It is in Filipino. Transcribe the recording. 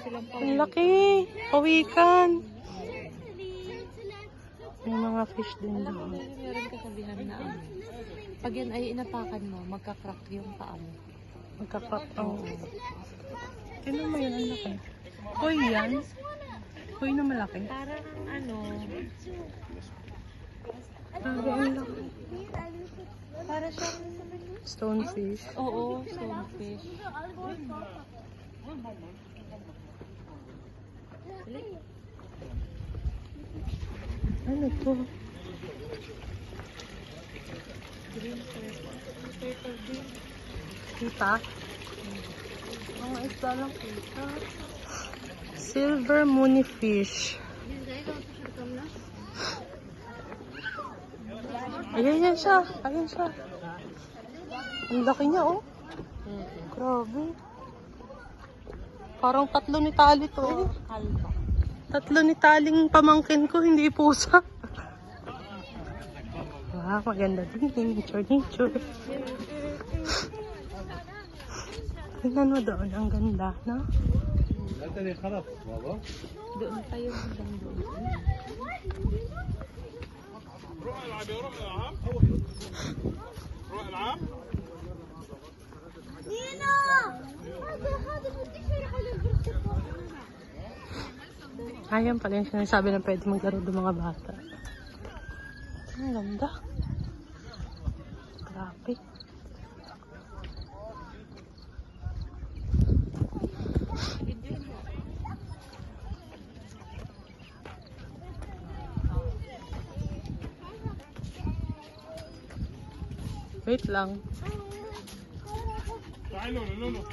Ang laki. Pawikan. May mga fish din doon. Meron kasabihan na pag yan ay inapakan mo, magka-crack yung paa mo. Magkakak. Oo. Tignan mo yun, ang laki. Koy yan. Koy na malaki. Parang Grabe, ang laki. para siyang Stonefish. oo, stonefish. Ano to? Green turtle din. Kita? Mga isda lang kita. Silver moony fish. Ayan yan siya. Ayan siya. Ang laki niya, oh. Grabe. Parang tatlo ni tali to, eh. Kalba. Tatlo ni taling pamangkin ko, hindi pusa. Wow, maganda din. Nature. Tingnan mo doon, ang ganda, no? Doon tayo hanggang doon. Ayan pala yung sinasabi na pwede maglaro ng mga bata. Ang ganda. Grabe. Wait lang. تعالوا